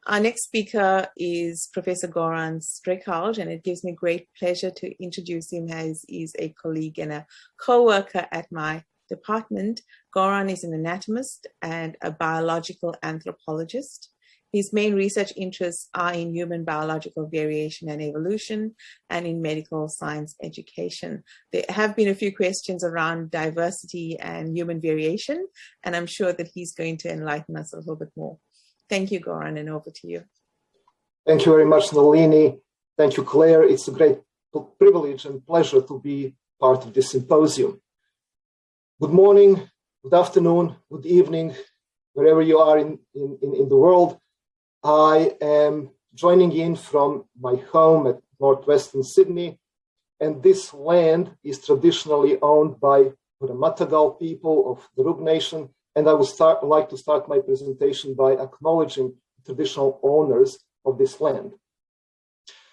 Our next speaker is Professor Goran Strkalj, and it gives me great pleasure to introduce him as he's a colleague and a co-worker at my department. Goran is an anatomist and a biological anthropologist. His main research interests are in human biological variation and evolution and in medical science education. There have been a few questions around diversity and human variation, and I'm sure that he's going to enlighten us a little bit more. Thank you, Goran, and over to you. Thank you very much, Nalini. Thank you, Claire. It's a great privilege and pleasure to be part of this symposium. Good morning, good afternoon, good evening, wherever you are in the world. I am joining in from my home at northwestern Sydney, and this land is traditionally owned by the Matagal people of the Rug Nation, and I would like to start my presentation by acknowledging the traditional owners of this land.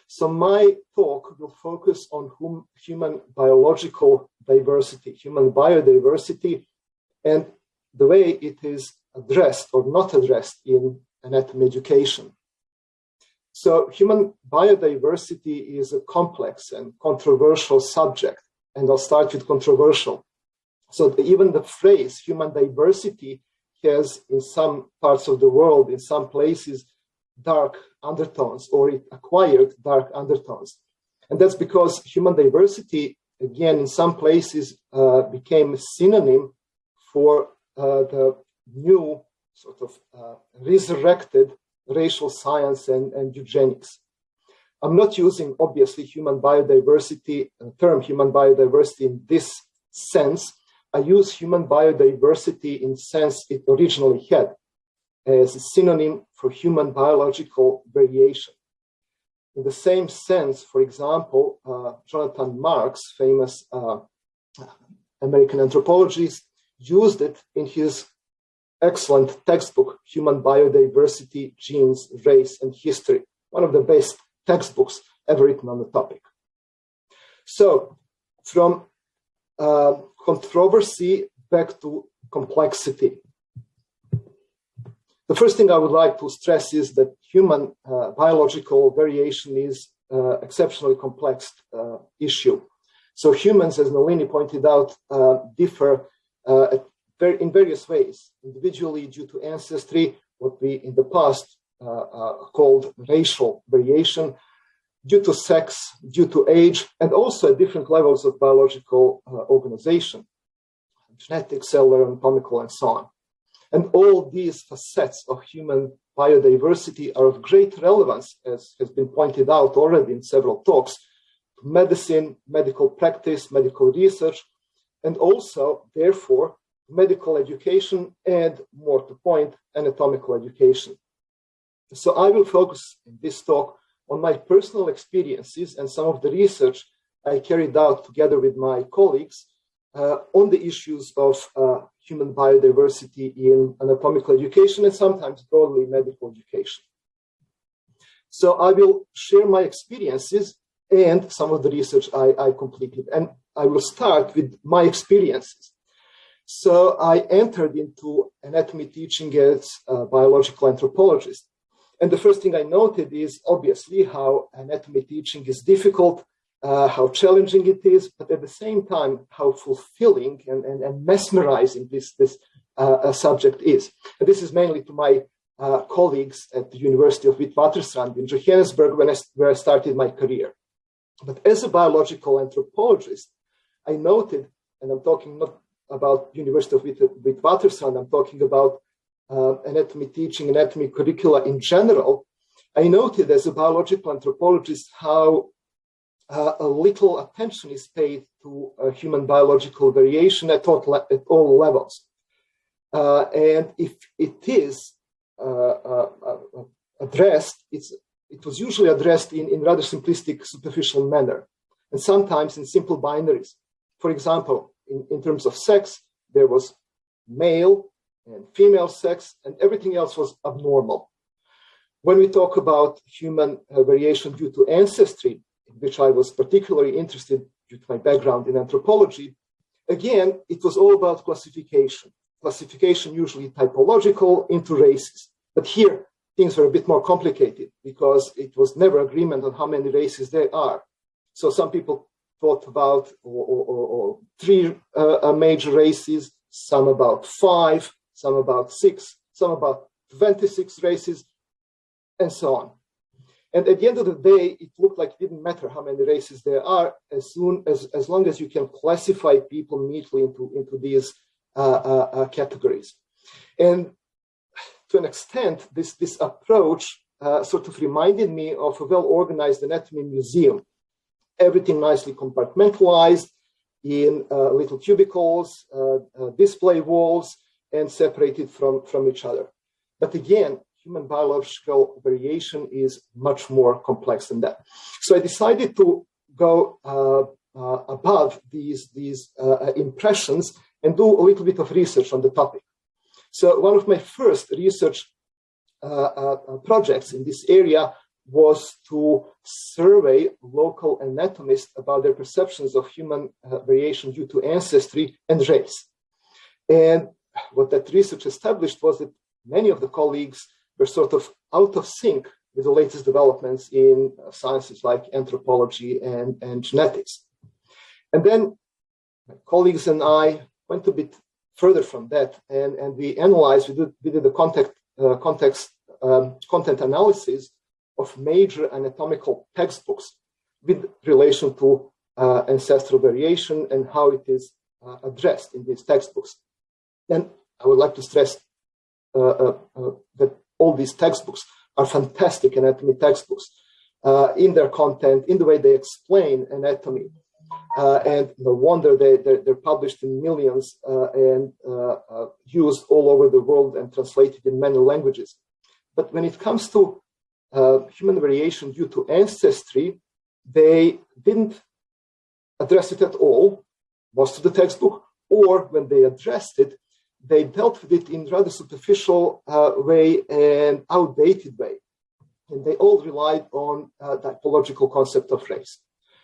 So my talk will focus on human biological diversity, human biodiversity, and the way it is addressed or not addressed in anatomy education. So human biodiversity is a complex and controversial subject, and I'll start with controversial. So even the phrase human diversity has, in some parts of the world, in some places, dark undertones, or it acquired dark undertones. And that's because human diversity, again, in some places, became a synonym for the new sort of resurrected racial science and eugenics. I'm not using, obviously, human biodiversity, term human biodiversity in this sense. I use human biodiversity in the sense it originally had, as a synonym for human biological variation. In the same sense, for example, Jonathan Marks, famous American anthropologist, used it in his excellent textbook, Human Biodiversity, Genes, Race, and History, one of the best textbooks ever written on the topic. So, from controversy back to complexity. The first thing I would like to stress is that human biological variation is an exceptionally complex issue. So humans, as Nalini pointed out, differ in various ways, individually due to ancestry, what we in the past called racial variation, due to sex, due to age, and also at different levels of biological organization, genetic, cellular, anatomical, and so on. And all these facets of human biodiversity are of great relevance, as has been pointed out already in several talks, to medicine, medical practice, medical research, and also, therefore, medical education and, more to point, anatomical education. So I will focus in this talk on my personal experiences and some of the research I carried out together with my colleagues on the issues of human biodiversity in anatomical education and sometimes broadly medical education. So I will share my experiences and some of the research I completed. And I will start with my experiences. So I entered into anatomy teaching as a biological anthropologist. And the first thing I noted is obviously how anatomy teaching is difficult, how challenging it is, but at the same time, how fulfilling and mesmerizing this subject is. And this is mainly to my colleagues at the University of Witwatersrand in Johannesburg, where I started my career. But as a biological anthropologist, I noted, and I'm talking not about University of Witwatersrand, I'm talking about anatomy teaching, anatomy curricula in general. I noted as a biological anthropologist how a little attention is paid to human biological variation at all levels. And if it is addressed, it was usually addressed in rather simplistic, superficial manner, and sometimes in simple binaries. For example, in terms of sex, there was male and female sex, and everything else was abnormal. When we talk about human variation due to ancestry, in which I was particularly interested due to my background in anthropology, again, it was all about classification. Classification usually typological into races. But here, things were a bit more complicated because it was never agreement on how many races there are. So some people thought about or three major races, some about 5, some about 6, some about 26 races, and so on. And at the end of the day, it looked like it didn't matter how many races there are, as long as you can classify people neatly into these categories. And to an extent, this approach sort of reminded me of a well-organized anatomy museum. Everything nicely compartmentalized in little cubicles, display walls, and separated from each other. But again, human biological variation is much more complex than that. So I decided to go above these impressions and do a little bit of research on the topic. So one of my first research projects in this area was to survey local anatomists about their perceptions of human variation due to ancestry and race. And what that research established was that many of the colleagues were sort of out of sync with the latest developments in sciences like anthropology and genetics. And then my colleagues and I went a bit further from that, and we analyzed, we did the content analysis of major anatomical textbooks with relation to ancestral variation and how it is addressed in these textbooks. And I would like to stress that all these textbooks are fantastic anatomy textbooks in their content, in the way they explain anatomy. And no wonder they're published in millions and used all over the world and translated in many languages. But when it comes to human variation due to ancestry, they didn't address it at all, most of the textbook, or when they addressed it, they dealt with it in rather superficial way and outdated way. And they all relied on the typological concept of race.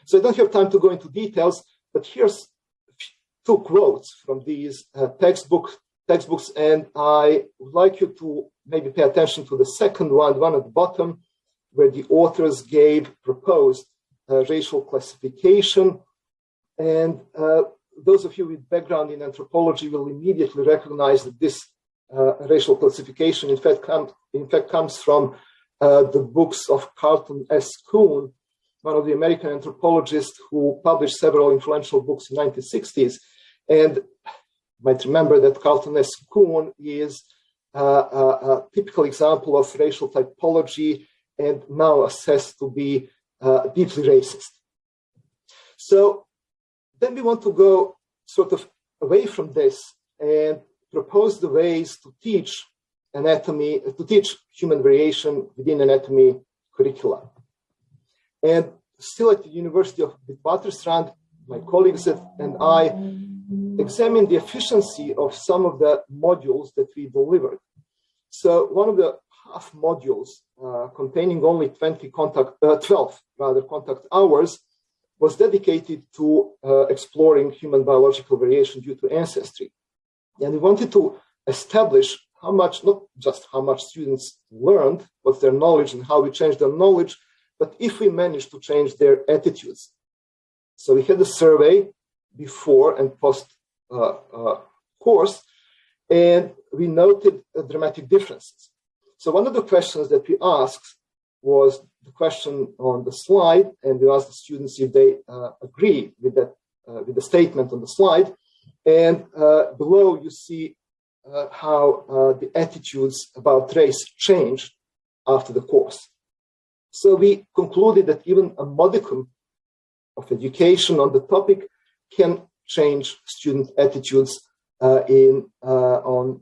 So I don't have time to go into details, but here's 2 quotes from these textbooks, and I would like you to maybe pay attention to the second one at the bottom, where the authors proposed racial classification. And those of you with background in anthropology will immediately recognize that this racial classification, in fact, comes from the books of Carlton S. Kuhn, one of the American anthropologists who published several influential books in the 1960s. And you might remember that Carlton S. Kuhn is a typical example of racial typology and now assessed to be deeply racist. So then we want to go sort of away from this and propose the ways to teach anatomy, to teach human variation within anatomy curricula. And still at the University of Witwatersrand, my colleagues and I examined the efficiency of some of the modules that we delivered. So one of the half modules containing only 12 contact hours was dedicated to exploring human biological variation due to ancestry. And we wanted to establish how much, not just how much students learned, what's their knowledge and how we change their knowledge, but if we managed to change their attitudes. So we had a survey before and post course, and we noted dramatic differences. So one of the questions that we asked was the question on the slide, and we asked the students if they agree with that, with the statement on the slide. And below you see how the attitudes about race changed after the course. So we concluded that even a modicum of education on the topic can change student attitudes on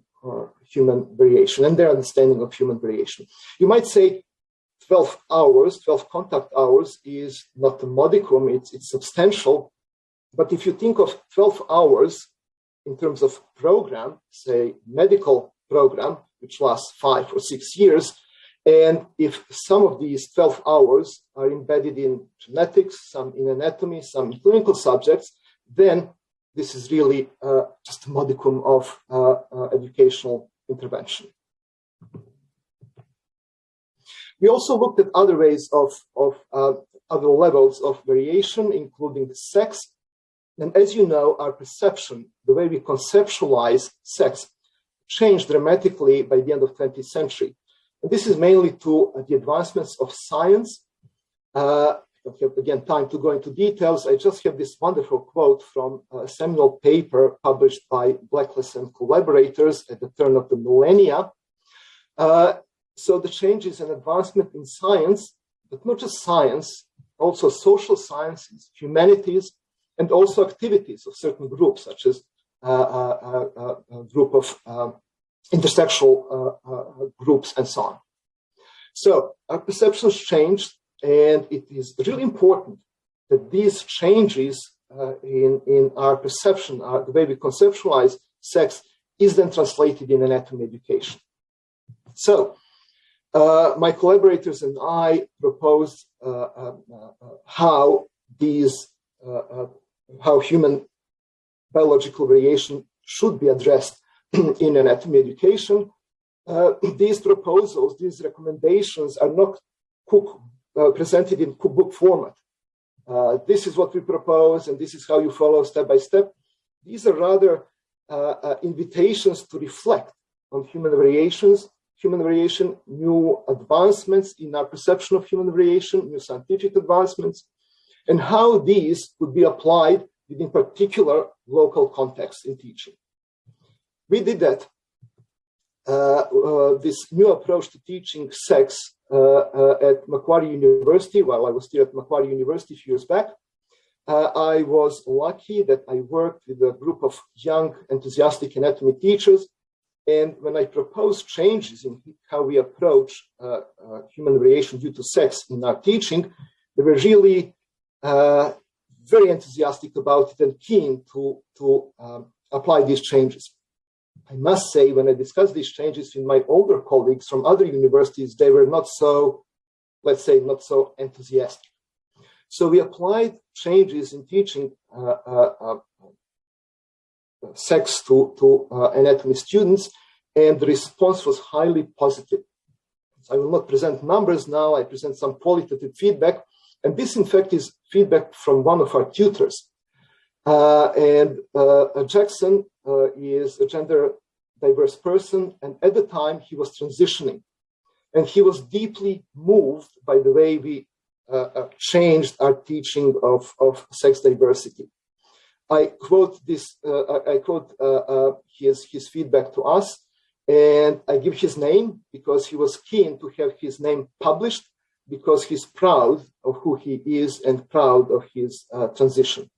human variation and their understanding of human variation. You might say 12 contact hours is not a modicum, it's substantial. But if you think of 12 hours in terms of program, say medical program, which lasts 5 or 6 years, and if some of these 12 hours are embedded in genetics, some in anatomy, some in clinical subjects, then this is really just a modicum of educational intervention. We also looked at other ways of other levels of variation, including sex. And as you know, our perception, the way we conceptualize sex, changed dramatically by the end of the 20th century. And this is mainly to the advancements of science. I don't have, again, time to go into details. I just have this wonderful quote from a seminal paper published by Blackless and collaborators at the turn of the millennia. So the changes and advancement in science, but not just science, also social sciences, humanities, and also activities of certain groups, such as a group of intersexual groups and so on. So our perceptions changed, and it is really important that these changes in our perception, the way we conceptualize sex, is then translated in anatomy education. So my collaborators and I proposed how human biological variation should be addressed in anatomy education. These proposals, these recommendations are not presented in cookbook format. This is what we propose, and this is how you follow step by step. These are rather invitations to reflect on human variation, new advancements in our perception of human variation, new scientific advancements, and how these could be applied within particular local contexts in teaching. We did that. This new approach to teaching sex at Macquarie University, while I was still at Macquarie University a few years back. I was lucky that I worked with a group of young, enthusiastic anatomy teachers. And when I proposed changes in how we approach human variation due to sex in our teaching, they were really very enthusiastic about it and keen to apply these changes. I must say, when I discussed these changes with my older colleagues from other universities, they were not so, let's say, not so enthusiastic. So we applied changes in teaching sex to anatomy students, and the response was highly positive. So I will not present numbers now, I present some qualitative feedback, and this in fact is feedback from one of our tutors. Jackson is a gender diverse person, and at the time he was transitioning, and he was deeply moved by the way we changed our teaching of sex diversity. I quote this. I quote his feedback to us, and I give his name because he was keen to have his name published, because he's proud of who he is and proud of his transition.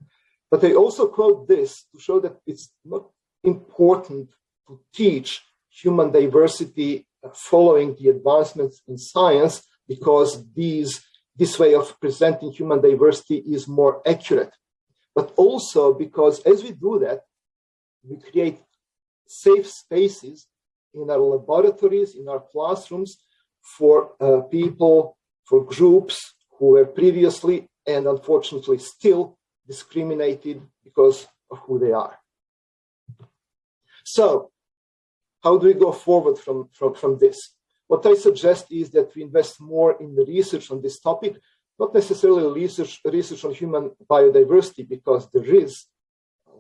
But I also quote this to show that it's not important to teach human diversity following the advancements in science, because this way of presenting human diversity is more accurate. But also because as we do that, we create safe spaces in our laboratories, in our classrooms, for people, for groups who were previously and unfortunately still discriminated because of who they are. So, how do we go forward from this? What I suggest is that we invest more in the research on this topic, not necessarily research on human biodiversity, because there is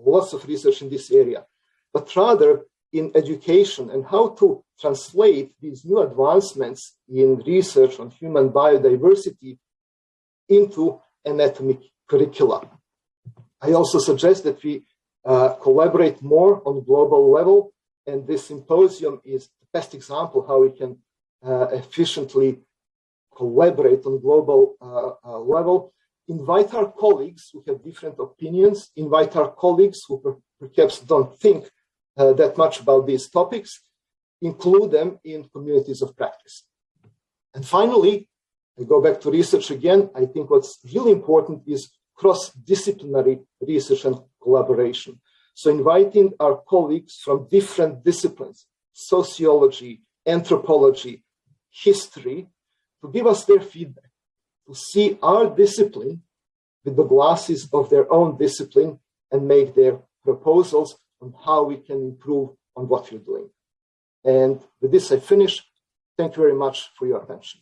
lots of research in this area, but rather in education and how to translate these new advancements in research on human biodiversity into anatomy curricula. I also suggest that we collaborate more on global level, and this symposium is the best example how we can efficiently collaborate on global level. Invite our colleagues who have different opinions, invite our colleagues who perhaps don't think that much about these topics, include them in communities of practice. And finally, I go back to research again. I think what's really important is cross-disciplinary research and collaboration. So inviting our colleagues from different disciplines, sociology, anthropology, history, to give us their feedback, to see our discipline with the glasses of their own discipline and make their proposals on how we can improve on what we're doing. And with this, I finish. Thank you very much for your attention.